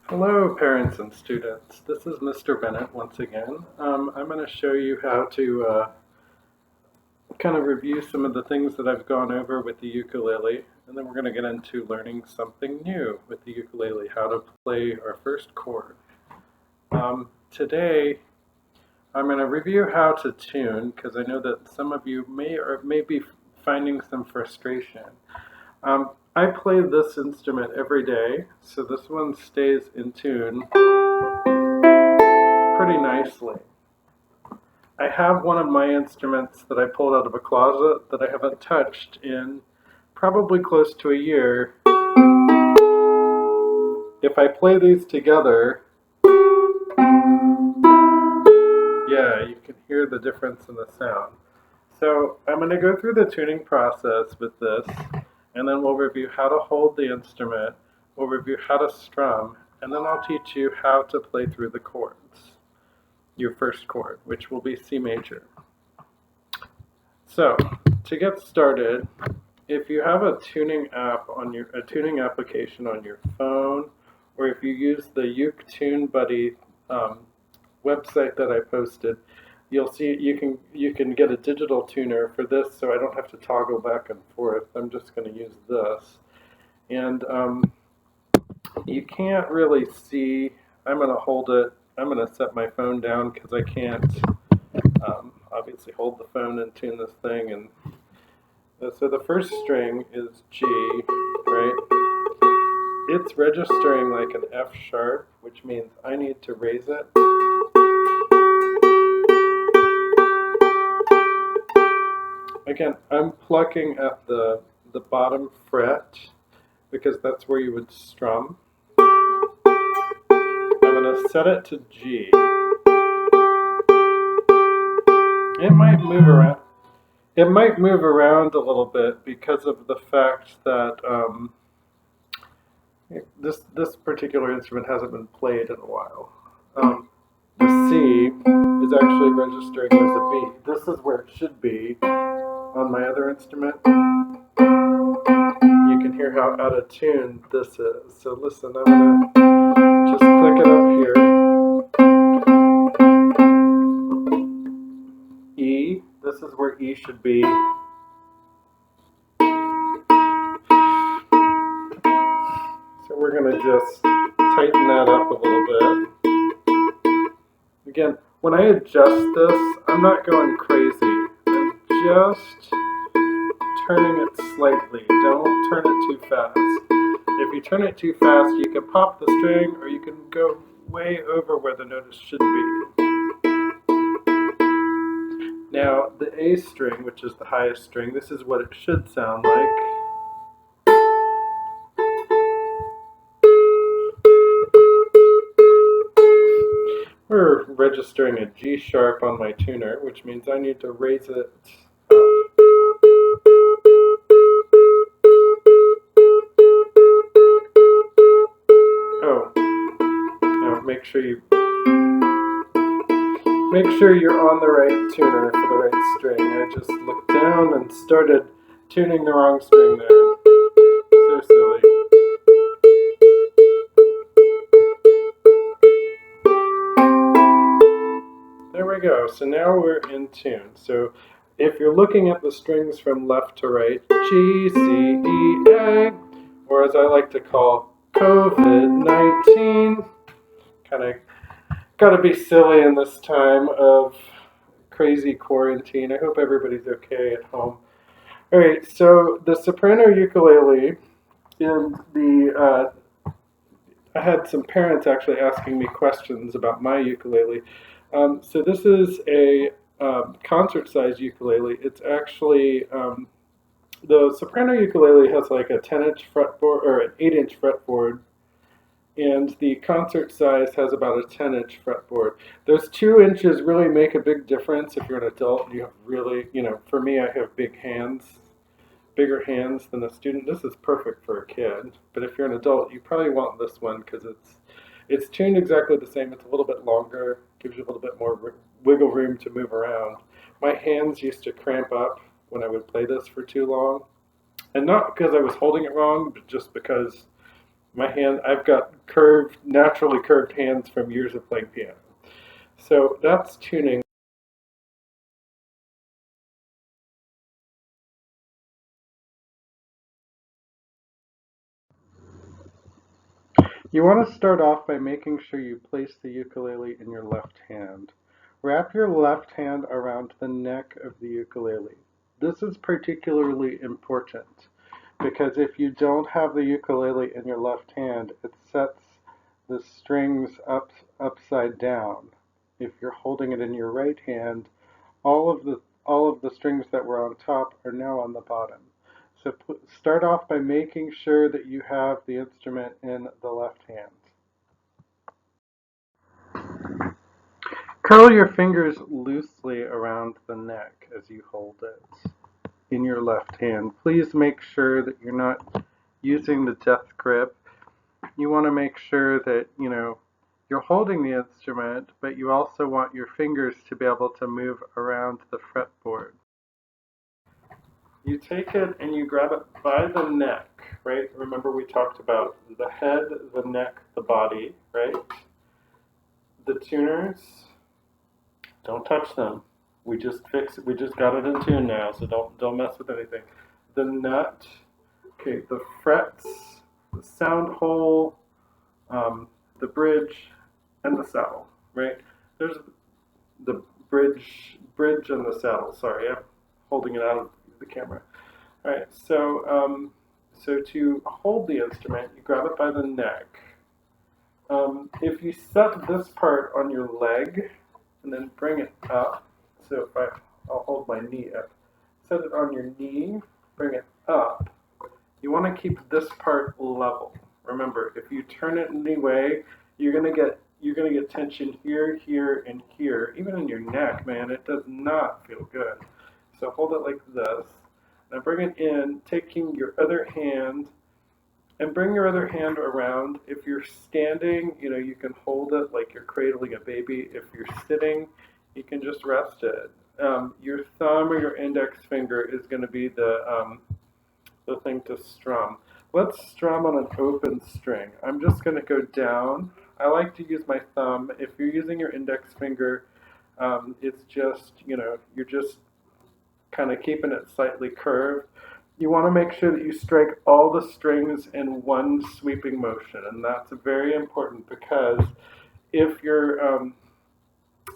Hello, parents and students. This is Mr. Bennett once again. I'm going to show you how to kind of review some of the things that I've gone over with the ukulele, and then we're going to get into learning something new with the ukulele, how to play our first chord. Today, I'm going to review how to tune, because I know that some of you may be finding some frustration. I play this instrument every day, so this one stays in tune pretty nicely. I have one of my instruments that I pulled out of a closet that I haven't touched in probably close to a year. If I play these together, yeah, you can hear the difference in the sound. So I'm going to go through the tuning process with this, and then we'll review how to hold the instrument, we'll review how to strum, and then I'll teach you how to play through the chords. Your first chord, which will be C major. So, to get started, if you have a tuning application on your phone, or if you use the Uke Tune Buddy website that I posted, you'll see you can get a digital tuner for this, so I don't have to toggle back and forth. I'm just going to use this, and you can't really see. I'm going to hold it. I'm going to set my phone down because I can't obviously hold the phone and tune this thing. And so the first string is G, right? It's registering like an F sharp, which means I need to raise it. Again, I'm plucking at the bottom fret because that's where you would strum. I'm going to set it to G. It might move around. It might move around a little bit because of the fact that this particular instrument hasn't been played in a while. The C is actually registering as a B. This is where it should be on my other instrument. You can hear how out of tune this is. So listen, I'm going to just click it up here. E, this is where E should be. So we're going to just tighten that up a little bit. Again, when I adjust this, I'm not going crazy. I'm just turning it slightly. Don't turn it too fast. If you turn it too fast, you can pop the string, or you can go way over where the note should be. Now, the A string, which is the highest string, this is what it should sound like. We're registering a G sharp on my tuner, which means I need to raise it up. Oh, make sure you're on the right tuner for the right string. I just looked down and started tuning the wrong string there. So silly. There we go. So now we're in tune. So if you're looking at the strings from left to right, G, C, E, A, or as I like to call COVID-19, kind of got to be silly in this time of crazy quarantine. I hope everybody's okay at home. All right, so the soprano ukulele, I had some parents actually asking me questions about my ukulele. So this is a concert-size ukulele. It's actually the soprano ukulele has like a 10-inch fretboard or an 8-inch fretboard, and the concert size has about a 10-inch fretboard. Those 2 inches really make a big difference if you're an adult and you have really, for me, I have big hands, bigger hands than a student. This is perfect for a kid, but if you're an adult, you probably want this one because it's tuned exactly the same. It's a little bit longer, gives you a little bit more wiggle room to move around. My hands used to cramp up when I would play this for too long, and not because I was holding it wrong, but just because I've got naturally curved hands from years of playing piano. So that's tuning. You want to start off by making sure you place the ukulele in your left hand. Wrap your left hand around the neck of the ukulele. This is particularly important because if you don't have the ukulele in your left hand, it sets the strings upside down. If you're holding it in your right hand, all of the strings that were on top are now on the bottom. So start off by making sure that you have the instrument in the left hand. Curl your fingers loosely around the neck as you hold it in your left hand. Please make sure that you're not using the death grip. You want to make sure that, you're holding the instrument, but you also want your fingers to be able to move around the fretboard. You take it and you grab it by the neck, right? Remember we talked about the head, the neck, the body, right? The tuners, don't touch them. We just got it in tune now, so don't mess with anything. The nut, okay, the frets, the sound hole, the bridge, and the saddle, right? There's the bridge and the saddle. Sorry, I'm holding it out of the camera. All right, so to hold the instrument, you grab it by the neck. If you set this part on your leg and then bring it up, so I'll hold my knee up. Set it on your knee, bring it up. You want to keep this part level. Remember, if you turn it any way, you're gonna get tension here, here, and here. Even in your neck, man, it does not feel good. So hold it like this. Now bring it in, taking your other hand, and bring your other hand around. If you're standing, you can hold it like you're cradling a baby. If you're sitting, you can just rest it. Your thumb or your index finger is going to be the thing to strum. Let's strum on an open string. I'm just going to go down. I like to use my thumb. If you're using your index finger, it's just, you're just kind of keeping it slightly curved. You want to make sure that you strike all the strings in one sweeping motion, and that's very important because if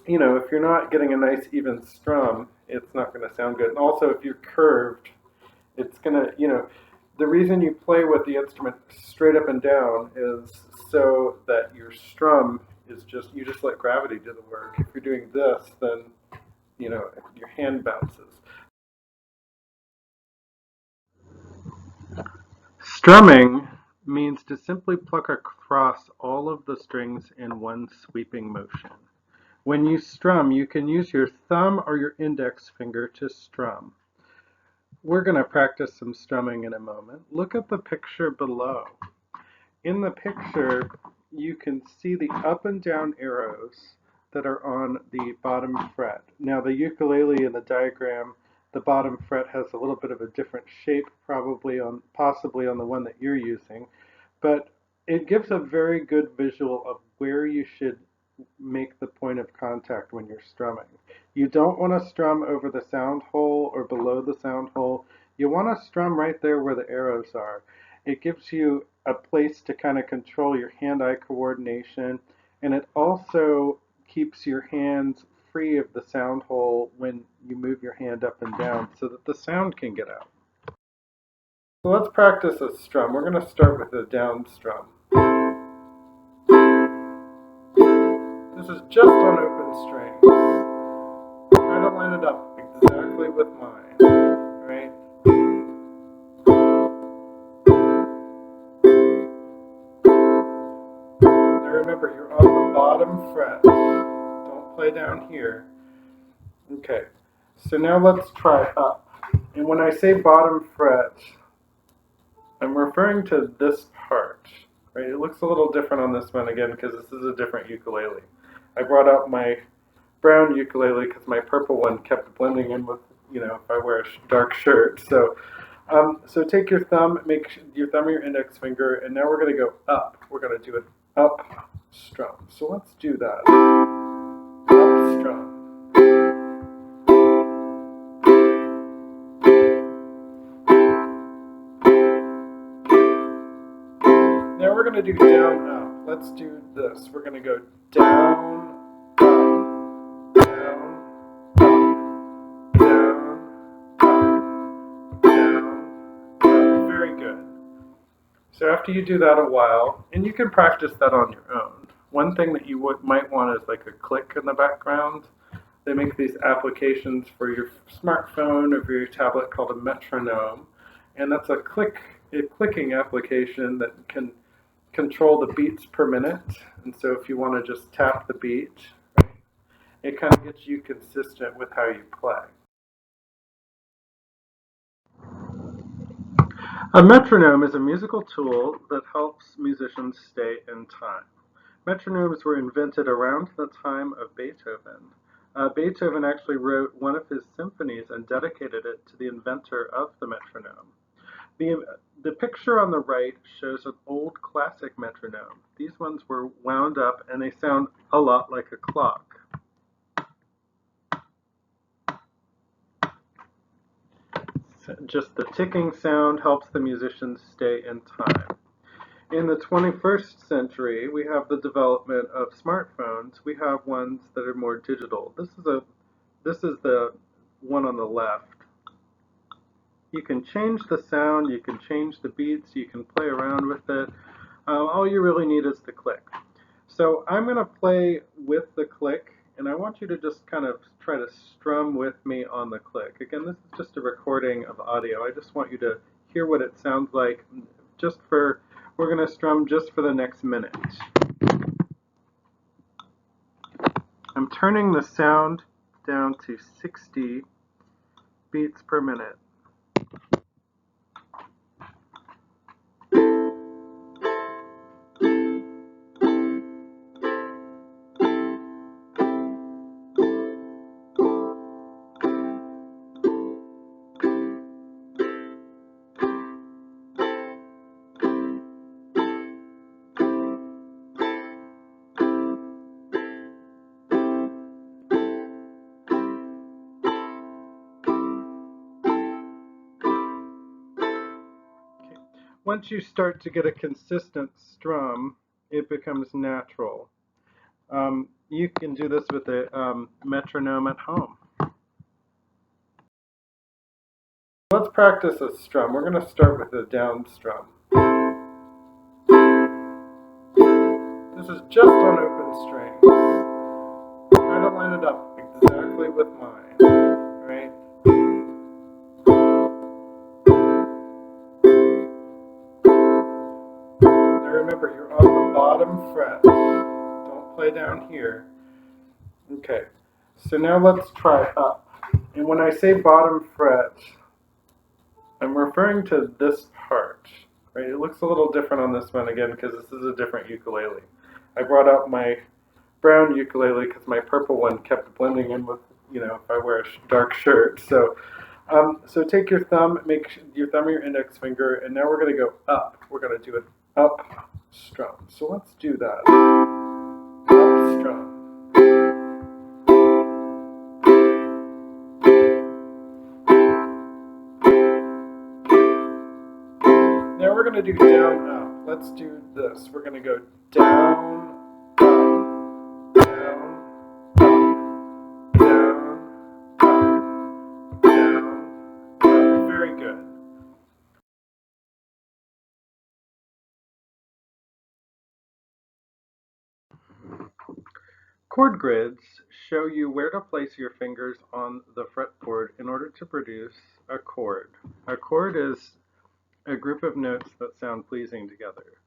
if you're not getting a nice even strum, it's not going to sound good. And also, if you're curved, it's gonna, the reason you play with the instrument straight up and down is so that your strum is you just let gravity do the work. If you're doing this, then your hand bounces. Strumming means to simply pluck across all of the strings in one sweeping motion. When you strum, you can use your thumb or your index finger to strum. We're going to practice some strumming in a moment. Look at the picture below. In the picture, you can see the up and down arrows that are on the bottom fret. Now the ukulele in the diagram, the bottom fret has a little bit of a different shape, possibly on the one that you're using, but it gives a very good visual of where you should make the point of contact when you're strumming. You don't want to strum over the sound hole or below the sound hole. You want to strum right there where the arrows are. It gives you a place to kind of control your hand-eye coordination, and it also keeps your hands free of the sound hole when you move your hand up and down so that the sound can get out. So let's practice a strum. We're going to start with a down strum. This is just on open strings. Try to line it up exactly with mine, right? Now remember, you're on the bottom fret. Don't play down here. Okay, so now let's try up. And when I say bottom fret, I'm referring to this part, right? It looks a little different on this one again because this is a different ukulele. I brought out my brown ukulele because my purple one kept blending in with, if I wear a dark shirt. So So take your thumb, make your thumb or your index finger, and now we're going to go up. We're going to do an up strum. So let's do that. Up strum. Now we're going to do down, up. Let's do this. We're going to go down, up, down, up, down, up, down, up. Very good. So after you do that a while, and you can practice that on your own, one thing that you might want is like a click in the background. They make these applications for your smartphone or for your tablet called a metronome, and that's a clicking application that can control the beats per minute. And so if you want to just tap the beat, right, it kind of gets you consistent with how you play. A metronome is a musical tool that helps musicians stay in time. Metronomes were invented around the time of Beethoven. Beethoven actually wrote one of his symphonies and dedicated it to the inventor of the metronome. The picture on the right shows an old classic metronome. These ones were wound up and they sound a lot like a clock. Just the ticking sound helps the musicians stay in time. In the 21st century, we have the development of smartphones. We have ones that are more digital. This is the one on the left. You can change the sound, you can change the beats, you can play around with it. All you really need is the click. So I'm going to play with the click, and I want you to just kind of try to strum with me on the click. Again, this is just a recording of audio. I just want you to hear what it sounds like. We're going to strum just for the next minute. I'm turning the sound down to 60 beats per minute. Once you start to get a consistent strum, it becomes natural. You can do this with a metronome at home. Let's practice a strum. We're going to start with a down strum. This is just on open strings. Try to line it up exactly with mine, right? Now remember, you're on the bottom fret. Don't play down here. Okay, so now let's try up. And when I say bottom fret, I'm referring to this part, right? It looks a little different on this one again because this is a different ukulele. I brought out my brown ukulele because my purple one kept blending in with, if I wear a dark shirt. So take your thumb, make your thumb or your index finger, and now we're going to go up. We're going to do an up strum. So let's do that. Up strum. Now we're going to do down, up. Let's do this. We're going to go down, up, down, up, down, up, down, up. Very good. Chord grids show you where to place your fingers on the fretboard in order to produce a chord. A chord is a group of notes that sound pleasing together.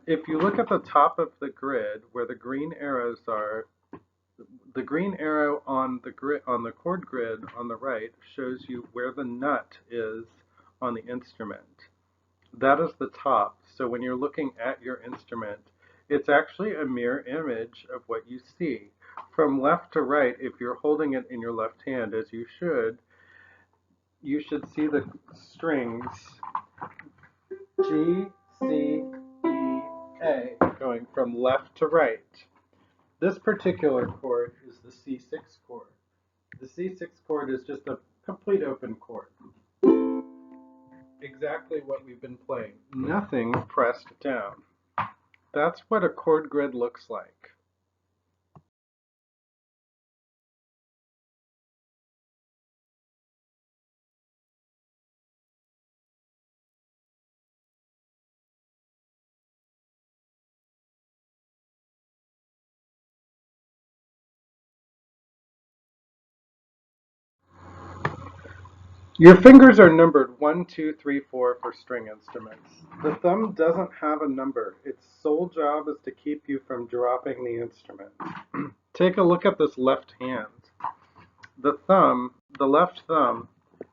If you look at the top of the grid where the green arrows are, the green arrow on the chord grid on the right shows you where the nut is on the instrument. That is the top. So when you're looking at your instrument, it's actually a mirror image of what you see. From left to right, if you're holding it in your left hand, as you should, you should see the strings G, C, E, A going from left to right. This particular chord is the C6 chord. The C6 chord is just a complete open chord. Exactly what we've been playing. Nothing pressed down. That's what a chord grid looks like. Your fingers are numbered 1, 2, 3, 4 for string instruments. The thumb doesn't have a number. Its sole job is to keep you from dropping the instrument. Take a look at this left hand. The left thumb,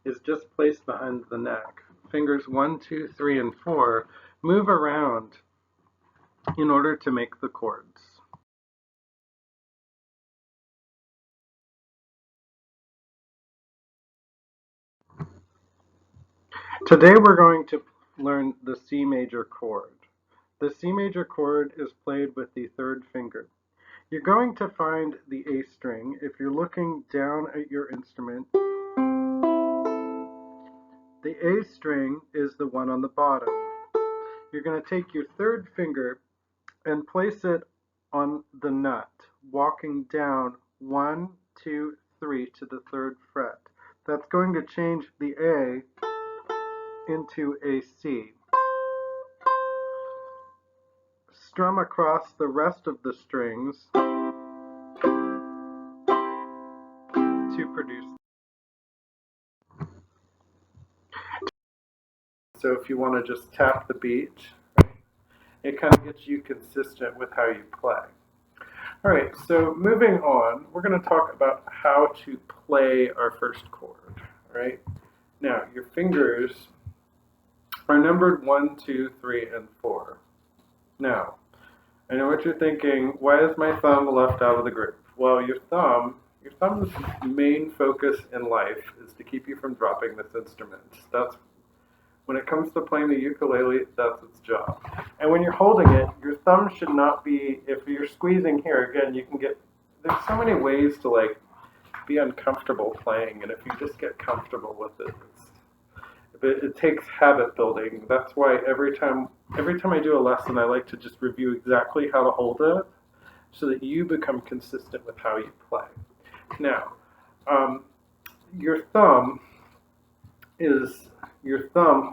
is just placed behind the neck. Fingers 1, 2, 3, and 4 move around in order to make the chords. Today we're going to learn the C major chord. The C major chord is played with the third finger. You're going to find the A string. If you're looking down at your instrument, the A string is the one on the bottom. You're going to take your third finger and place it on the nut, walking down 1, 2, 3 to the third fret. That's going to change the A into a C. Strum across the rest of the strings to produce. So if you want to just tap the beat, it kind of gets you consistent with how you play. All right, so moving on, we're going to talk about how to play our first chord. All right, now your fingers are numbered 1, 2, 3, and 4. Now, I know what you're thinking. Why is my thumb left out of the group? Well, your thumb's main focus in life is to keep you from dropping this instrument. That's when it comes to playing the ukulele, that's its job. And when you're holding it, your thumb should not be, if you're squeezing here, again, you can get, there's so many ways to like be uncomfortable playing, and if you just get comfortable with it, it takes habit building. That's why every time I do a lesson, I like to just review exactly how to hold it so that you become consistent with how you play. Now, your thumb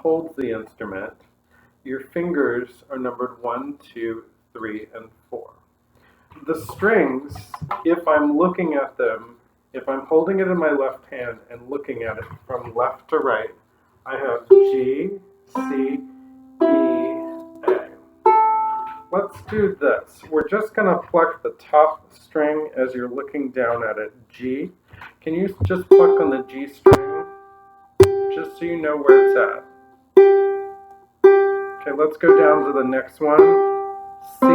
holds the instrument. Your fingers are numbered 1, 2, 3, and 4. The strings, if I'm looking at them, if I'm holding it in my left hand and looking at it from left to right, I have G, C, E, A. Let's do this. We're just going to pluck the top string as you're looking down at it, G. Can you just pluck on the G string, just so you know where it's at? Okay, let's go down to the next one, C.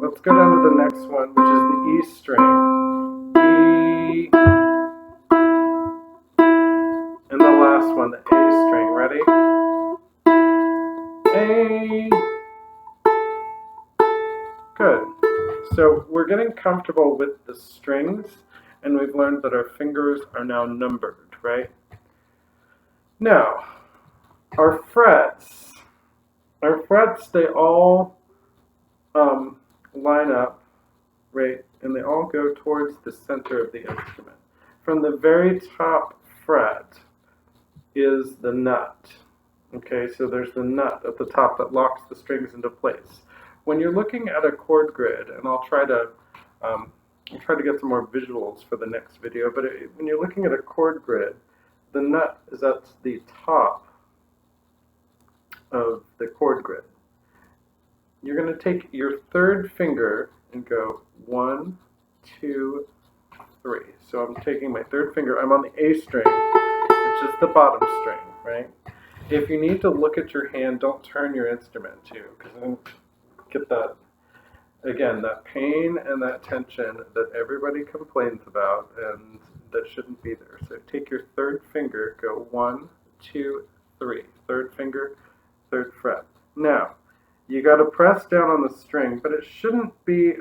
Let's go down to the next one, which is the E string. E. And the last one, the A string. Ready? A. Good. So we're getting comfortable with the strings, and we've learned that our fingers are now numbered, right? Now, our frets, they all line up, right? And they all go towards the center of the instrument. From the very top fret is the nut. Okay, so there's the nut at the top that locks the strings into place. When you're looking at a chord grid, and I'll try to get some more visuals for the next video, but when you're looking at a chord grid, the nut is at the top of the chord grid. You're going to take your third finger and go 1, 2, 3. So I'm taking my third finger, I'm on the A string, which is the bottom string, right? If you need to look at your hand, don't turn your instrument too, because then get that Again, that pain and that tension that everybody complains about and that shouldn't be there. So take your third finger, go 1, 2, 3. Third finger, third fret. Now, you got to press down on the string, but it shouldn't be,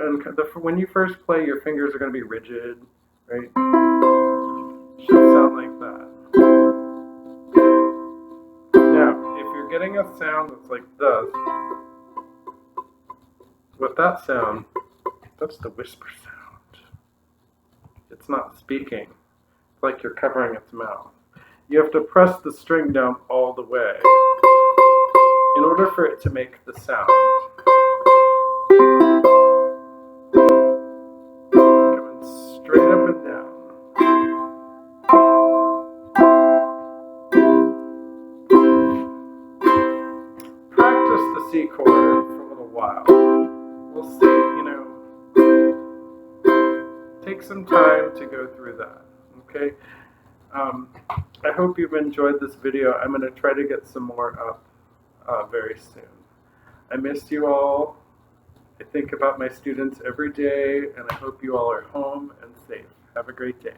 when you first play, your fingers are going to be rigid, right? It should sound like that. Now, if you're getting a sound that's like this, with that sound, that's the whisper sound. It's not speaking. It's like you're covering its mouth. You have to press the string down all the way in order for it to make the sound. Coming straight up and down. Practice the C chord for a little while. We'll see, take some time to go through that, okay? I hope you've enjoyed this video. I'm going to try to get some more up very soon. I miss you all. I think about my students every day, and I hope you all are home and safe. Have a great day.